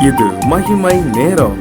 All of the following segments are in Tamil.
இது மகிமை நேரம்.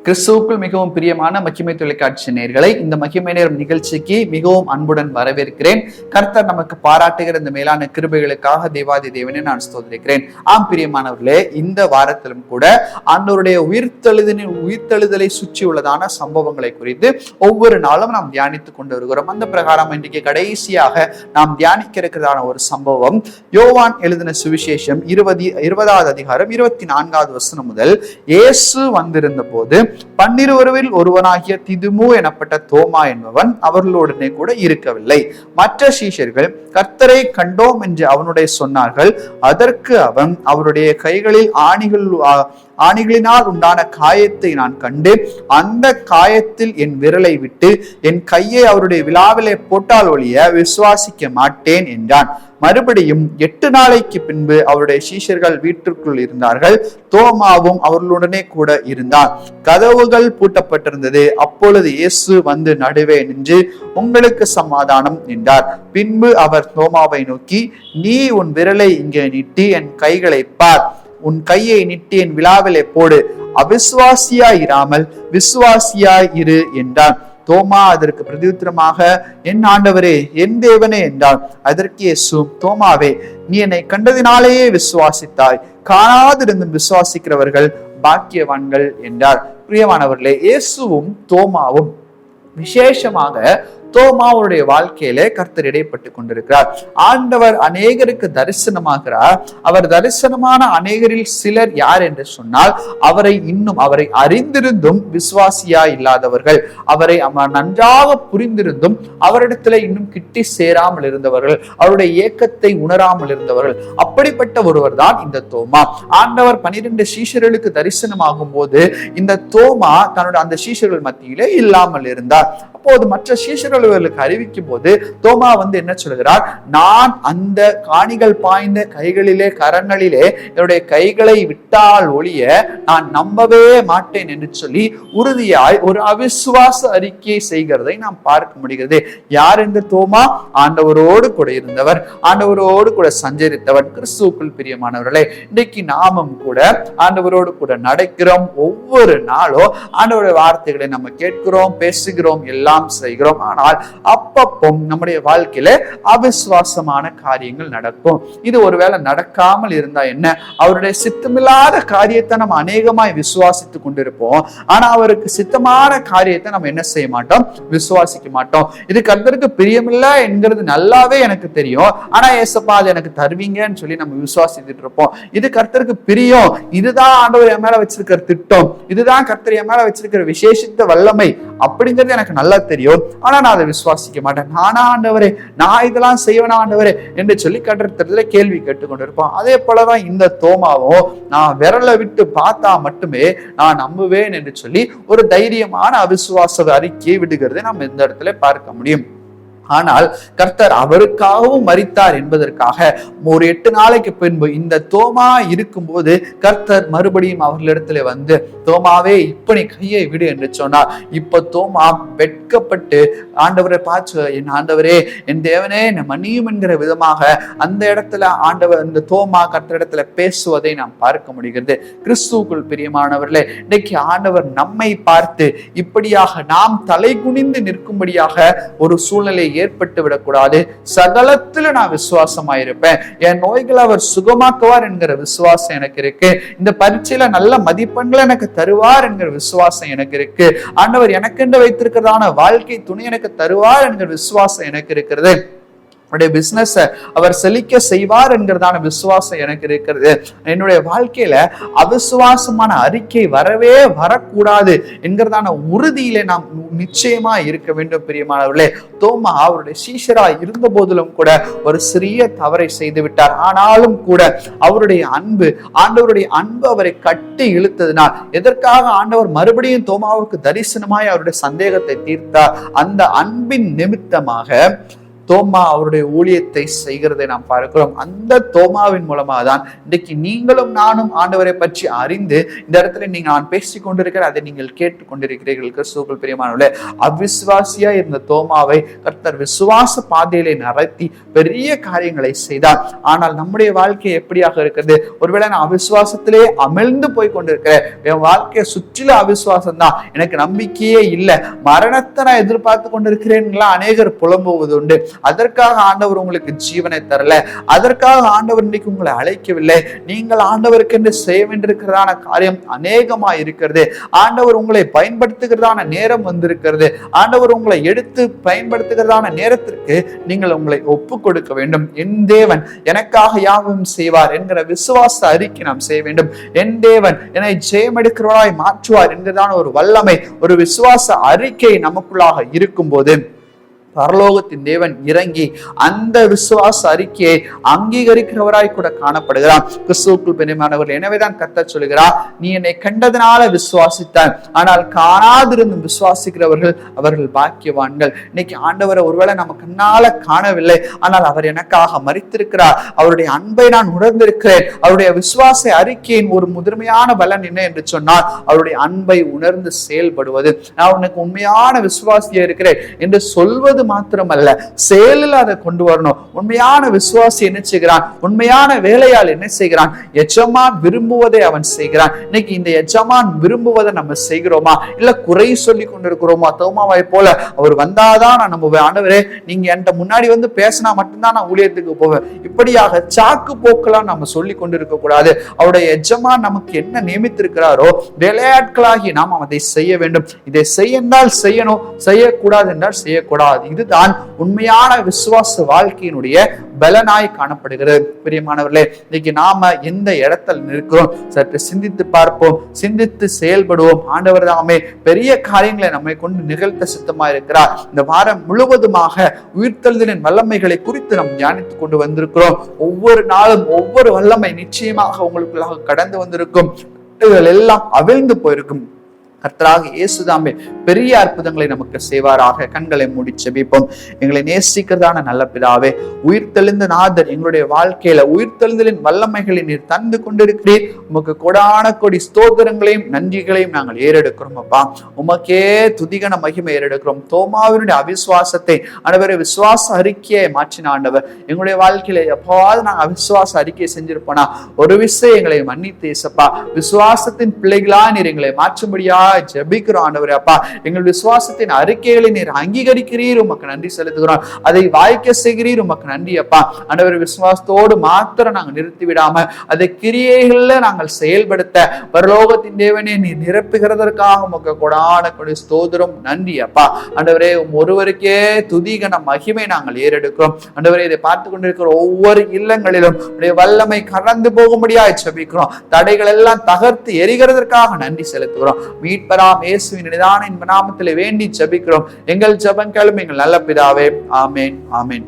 கிறிஸ்துவுக்குள் மிகவும் பிரியமான மகிமை தொலைக்காட்சி நேயர்களை, இந்த மகிமை நேரம் நிகழ்ச்சிக்கு மிகவும் அன்புடன் வரவேற்கிறேன். கர்த்தர் நமக்கு பாராட்டுகிற இந்த மேலான கிருபைகளுக்காக தேவாதி தேவனை நான் ஸ்தோத்திரிக்கிறேன். ஆம் பிரியமானவர்களே, இந்த வாரத்திலும் கூட ஆண்டவருடைய உயிர்த்தெழுதலை சுற்றி உள்ளதான சம்பவங்களை குறித்து ஒவ்வொரு நாளும் நாம் தியானித்துக் கொண்டு வருகிறோம். அந்த பிரகாரம் இன்றைக்கு கடைசியாக நாம் தியானிக்க இருக்கிறதான ஒரு சம்பவம், யோவான் எழுதின சுவிசேஷம் 20வது அதிகாரம் 24வது வசனம் முதல். இயேசு வந்திருந்த போது 12 ஒருவனாகிய திதுமு எனப்பட்ட தோமா என்பவன் அவர்களுடனே கூட இருக்கவில்லை. மற்ற சீஷர்கள் கர்த்தரை கண்டோம் என்று அவனுடைய சொன்னார்கள். அதற்கு அவன், அவருடைய கைகளில் ஆணிகளினால் உண்டான காயத்தை நான் கண்டு அந்த காயத்தில் என் விரலை விட்டு என் கையை அவருடைய விலாவிலே போட்டால் ஒழிய விசுவாசிக்க மாட்டேன் என்றான். மறுபடியும் 8 நாளைக்கு பின்பு அவருடைய சீஷர்கள் வீட்டிற்குள் இருந்தார்கள். தோமாவும் அவர்களுடனே கூட இருந்தான். கதவுகள் பூட்டப்பட்டிருந்தது. அப்பொழுது இயேசு வந்து நடுவே நின்று, உங்களுக்கு சமாதானம் என்றார். பின்பு அவர் தோமாவை நோக்கி, நீ உன் விரலை இங்கே நீட்டி என் கைகளை பார், உன் கையை நீட்டி என் விலாவிலே போடு, அவிசுவாசியாய் இராமல் விசுவாசியாய் இரு என்றான். தோமா அதற்கு பிரதியுத்தரமாக, என் ஆண்டவரே, என் தேவனே என்றான். அதற்கு இயேசு, தோமாவே, நீ என்னை கண்டதினாலேயே விசுவாசித்தாய், காணாதிருந்தும் விசுவாசிக்கிறவர்கள் பாக்கியவான்கள் என்றார். பிரியமானவர்களே, இயேசுவும் தோமாவும் விசேஷமாக தோமாவுடைய வாழ்க்கையிலே கர்த்தர் இடைப்பட்டு கொண்டிருக்கிறார். ஆண்டவர் அநேகருக்கு தரிசனமாகிறார். அவர் தரிசனமான அநேகரில் சிலர் யார் என்று சொன்னால், அவரை அறிந்திருந்தும் விசுவாசியா இல்லாதவர்கள், அவரை நன்றாக புரிந்திருந்தும் அவரிடத்துல இன்னும் கிட்டி சேராமல் இருந்தவர்கள், அவருடைய ஏக்கத்தை உணராமல் இருந்தவர்கள். அப்படிப்பட்ட ஒருவர் தான் இந்த தோமா. ஆண்டவர் 12 சீஷர்களுக்கு தரிசனமாகும் போது இந்த தோமா தன்னுடைய அந்த சீஷர்கள் மத்தியிலே இல்லாமல் இருந்தார். அப்போது மற்ற சீஷர்களுக்கு அறிவிக்கும் போது தோமா என்ன சொல்கிறார், நான் அந்த காணிகள் பாய்ந்த கைகளிலே கரங்களிலே என்னுடைய கைகளை விட்டால் ஒழிய நான் நம்பவே மாட்டேன் என்று சொல்லி உறுதியாய் ஒரு அவிசுவாச அறிக்கையை செய்கிறதை நாம் பார்க்க முடிகிறது. யார் இந்த தோமா? ஆண்டவரோடு கூட இருந்தவர், ஆண்டவரோடு கூட சஞ்சரித்தவர். கிறிஸ்துவுக்குள் பிரியமானவர்களே, இன்றைக்கு நாமும் கூட ஆண்டவரோடு கூட நடக்கிறோம். ஒவ்வொரு நாளும் ஆண்டவருடைய வார்த்தைகளை நம்ம கேட்கிறோம், பேசுகிறோம், எல்லாம் செய்கிறோம். ஆனால் அப்பப்போ நம்முடைய வாழ்க்கையில அவிசுவாசமான காரியங்கள் நடக்கும். இது ஒருவேளை நடக்காமல் இருந்தா என்ன, அவருடைய சித்தமில்லாத காரியத்தை நம்ம அநேகமாய் விசுவாசித்துக் கொண்டிருப்போம். ஆனா அவருக்கு சித்தமான காரியத்தை நம்ம என்ன செய்ய மாட்டோம், விசுவாசிக்க மாட்டோம். இது கர்த்தருக்கு பிரியமில்லை என்கிறது நல்லாவே எனக்கு தெரியும். ஆனா ஏசப்பா அது எனக்கு தருவீங்கன்னு சொல்லி நம்ம விசுவாசித்துட்டு இருப்போம். இது கர்த்தருக்கு பிரியம், இதுதான் ஆண்டவர் என் மேல வச்சிருக்கிற திட்டம், இதுதான் கர்த்தர் என் மேல வச்சிருக்கிற விசேஷித்த வல்லமை அப்படிங்கிறது எனக்கு நல்லா தெரியும். ஆனா நான் அதை விசுவாசிக்க மாட்டேன். நானா ஆண்டவரே, நான் இதெல்லாம் செய்வேனா ஆண்டவரே என்று சொல்லி கர்த்தரிடத்துல கேள்வி கேட்டுக்கொண்டிருப்பான். அதே போலதான் இந்த தோமாவும், நான் விரலை விட்டு பார்த்தா மட்டுமே நான் நம்புவேன் என்று சொல்லி ஒரு தைரியமான அவிசுவாச அறிக்கையை விடுகிறதை நாம் இந்த இடத்துல பார்க்க முடியும். ஆனால் கர்த்தர் அவருக்காகவும் மரித்தார் என்பதற்காக ஒரு 8 நாளைக்கு பின்பு இந்த தோமா இருக்கும்போது கர்த்தர் மறுபடியும் அவர்களிடத்துல வந்து, தோமாவே, இப்ப நீ கையை விடு என்று சொன்னார். இப்ப தோமா வெட்கப்பட்டு ஆண்டவரை பார்த்து, என் ஆண்டவரே, என் தேவனே, மன்னியும் என்கிற விதமாக அந்த இடத்துல ஆண்டவர் இந்த தோமா கர்த்தரிடத்துல பேசுவதை நாம் பார்க்க முடிகிறது. கிறிஸ்துவுக்குள் பிரியமானவர்களே, இன்னைக்கு ஆண்டவர் நம்மை பார்த்து இப்படியாக நாம் தலை குனிந்து நிற்கும்படியாக ஒரு சூழ்நிலை ஏற்பட்டு விடக்கூடாது. சகலத்துல நான் விசுவாசமாயிருப்பேன், என் நோய்களை அவர் சுகமாக்குவார் என்கிற விசுவாசம் எனக்கு இருக்கு. இந்த பரீட்சையில நல்ல மதிப்பெண்களை எனக்கு தருவார் என்கிற விசுவாசம் எனக்கு இருக்கு. ஆண்டவர் எனக்கென்று வைத்திருக்கிறதான வாழ்க்கை துணை எனக்கு தருவார் என்கிற விசுவாசம் எனக்கு இருக்கிறது. பிசினஸ் அவர் செழிக்க செய்வார் என்கிறதான விசுவாசம் எனக்கு இருக்கிறது. என்னுடைய வாழ்க்கையில அவிசுவாசமான அறிக்கை வரவே வரக்கூடாது என்கிறதான உறுதியிலே நாம் நிச்சயமா இருக்க வேண்டும். பிரியமானவர்களே, தோமா அவருடைய சீஷரா இருந்த போதிலும் கூட ஒரு சிறிய தவறை செய்து விட்டார். ஆனாலும் கூட அவருடைய ஆண்டவருடைய அன்பு அவரை கட்டி இழுத்ததினால், எதற்காக ஆண்டவர் மறுபடியும் தோமாவுக்கு தரிசனமாய் அவருடைய சந்தேகத்தை தீர்த்தார், அந்த அன்பின் நிமித்தமாக தோமா அவருடைய ஊழியத்தை செய்கிறதை நாம் பார்க்கிறோம். அந்த தோமாவின் மூலமாக தான் இன்றைக்கு நீங்களும் நானும் ஆண்டவரை பற்றி அறிந்து இந்த இடத்துல நான் பேசிக் கொண்டிருக்கிற அதை நீங்கள் கேட்டுக் கொண்டிருக்கிறீர்கள். கிறிஸ்துவுக்குள் பிரியமானவர்களே, அவிசுவாசியா இருந்த தோமாவை கர்த்தர் விசுவாச பாதையிலே நடத்தி பெரிய காரியங்களை செய்தார். ஆனால் நம்முடைய வாழ்க்கை எப்படியாக இருக்கிறது? ஒருவேளை நான் அவிசுவாசத்திலே அமிழ்ந்து போய் கொண்டிருக்கிறேன், என் வாழ்க்கையை சுற்றிலும் அவிசுவாசம் தான், எனக்கு நம்பிக்கையே இல்லை, மரணத்தை நான் எதிர்பார்த்து கொண்டிருக்கிறேன் அநேகர் புலம்புவது உண்டு. அதற்காக ஆண்டவர் உங்களுக்கு ஜீவனை தரல, அதற்காக ஆண்டவர் இன்னைக்கு உங்களை அழைக்கவில்லை. நீங்கள் ஆண்டவருக்கு என்று செய்ய வேண்டியிருக்கிறதான காரியம் அநேகமா இருக்கிறது. ஆண்டவர் உங்களை பயன்படுத்துகிறதான நேரம் வந்திருக்கிறது. ஆண்டவர் உங்களை எடுத்து பயன்படுத்துகிறதான நேரத்திற்கு நீங்கள் உங்களை ஒப்பு கொடுக்க வேண்டும். என் தேவன் எனக்காக யாவும் செய்வார் என்கிற விசுவாச அறிக்கை நாம் செய்ய வேண்டும். என் தேவன் என்னை ஜெயமெடுக்கிறவராய் மாற்றுவார் என்கிறதான ஒரு வல்லமை, ஒரு விசுவாச அறிக்கை நமக்குள்ளாக இருக்கும் போது பரலோகத்தின் தேவன் இறங்கி அந்த விசுவாச அறிக்கையை அங்கீகரிக்கிறவராய் கூட காணப்படுகிறார். கிறிஸ்துவுக்குள் பிரியமானவர்கள், எனவேதான் கர்த்தர் சொல்கிறார், நீ என்னை கண்டதனால விசுவாசித்தாய், ஆனால் காணாதிருந்தும் விசுவாசிக்கிறவர்கள் அவர்கள் பாக்கியவான்கள். இன்னைக்கு ஆண்டவரை ஒருவேளை நம்ம கண்ணால காணவில்லை, ஆனால் அவர் எனக்காக மரித்திருக்கிறார், அவருடைய அன்பை நான் உணர்ந்திருக்கிறேன். அவருடைய விசுவாச அறிக்கையின் ஒரு முதன்மையான பலன் என்ன என்று சொன்னால் அவருடைய அன்பை உணர்ந்து செயல்படுவது. நான் உனக்கு உண்மையான விசுவாசியா இருக்கிறேன் என்று சொல்வது மாத்திரமல்ல, செயலில் அதை கொண்டு வரணும். உண்மையான விசுவாசி என்ன செய்கிறான்? உண்மையான வேலையால் என்ன செய்கிறான்? எஜமான் விரும்புவதை அவன் செய்கிறான். இன்னைக்கு இந்த எஜமான் விரும்புவதை நம்ம செய்கிறோமா, இல்ல குறை சொல்லி கொண்டிருக்கிறோமா? தோமாவை போல அவர் வந்தாதான் நான் நம்புவேன், ஆண்டவரே நீங்க என்கிட்ட முன்னாடி வந்து பேசினா மட்டும்தான் நான் ஊழியத்துக்கு போவேன், இப்படியாக சாக்கு போக்கெல்லாம் நம்ம சொல்லி கொண்டிருக்க கூடாது. அவருடைய எஜமான் நமக்கு என்ன நியமித்திருக்கிறாரோ வேலையாட்களாகி நாம் அதை செய்ய வேண்டும். இதை செய்யனால் செய்யணும், செய்யக்கூடாது என்றால் செய்யக்கூடாது. இதுதான் உண்மையான விசுவாச வாழ்க்கையினுடைய பலனாய் காணப்படுகிறது. பிரியமானவர்களே, இன்னைக்கு நாம எந்த இடத்துல இருக்கிறோம் சற்று சிந்தித்து பார்ப்போம், சிந்தித்து செயல்படுவோம். ஆண்டவர் தாமே பெரிய காரியங்களை நம்மை கொண்டு நிகழ்த்த சித்தமா இருக்கிறார். இந்த வாரம் முழுவதுமாக உயிர்த்தெழுதலின் வல்லமைகளை குறித்து நாம் தியானித்துக் கொண்டு வந்திருக்கிறோம். ஒவ்வொரு நாளும் ஒவ்வொரு வல்லமை நிச்சயமாக உங்களுக்குள்ளாக கடந்து வந்திருக்கும், எல்லாம் அவிழ்ந்து போயிருக்கும். கர்த்தராகிய இயேசுதாமே பெரிய அற்புதங்களை நமக்கு செய்வாராக. கண்களை மூடி செபிப்போம். எங்களை நேசிக்கிறதான நல்ல பிதாவே, உயிர்த்தெழுந்த நாதர் எங்களுடைய வாழ்க்கையில உயிர்த்தெழுந்தலின் வல்லமைகளை நீர் தந்து கொண்டிருக்கிறீர். உமக்கு கொடான கொடி ஸ்தோத்திரங்களையும் நன்றிகளையும் நாங்கள் ஏறெடுக்கிறோம் அப்பா. உமக்கே துதிகன மகிமை ஏறெடுக்கிறோம். தோமாவினுடைய அவிசுவாசத்தை ஆண்டவரே விசுவாச அறிக்கையை மாற்றின ஆண்டவர். எங்களுடைய வாழ்க்கையில எப்பவாவது நாங்கள் அவிசுவாச அறிக்கையை செஞ்சிருப்போனா ஒரு விஷயம் எங்களை மன்னித்து இயேசப்பா. விசுவாசத்தின் பிள்ளைகளா நீர் எங்களை மாற்றும்படியா ஜெபிக்கிறோம் ஆண்டவரே அப்பா. எங்கள் விசுவாசத்தின் அறிக்கைகளை நீர் அங்கீகரிக்கிறீர், உமக்கு நன்றி செலுத்துகிறோம். அதை வாய்க்க செய்கிறீர், உமக்கு நன்றி அப்பா. ஆண்டவரே, விசுவாசத்தோடு மாத்திரம் நாங்கள் நிறுத்தி விடாம அதை கிரியைகள்ல நாங்கள் செயல்படுத்த பரலோகத்தின் தேவனே நீர் நிரப்புகிறதற்காக உமக்கு கொடான கொடி ஸ்தோத்திரம், நன்றி அப்பா. ஆண்டவரே, ஒருவருக்கே துதிகன மகிமை நாங்கள் ஏறெடுக்கிறோம். ஆண்டவரே, இதை பார்த்து கொண்டிருக்கிற ஒவ்வொரு இல்லங்களிலும் உடைய வல்லமை கடந்து போகும்படியாய் ஜெபிக்கிறோம். தடைகள் எல்லாம் தகர்த்து எரிகிறதற்காக நன்றி செலுத்துகிறோம். மீட்பராம் இயேசுவின் நிதான நாமத்திலே வேண்டி ஜெபிக்கிறோம். எங்கள் ஜெபங்களும் எங்கள் நல்ல பிதாவே. ஆமேன், ஆமேன்.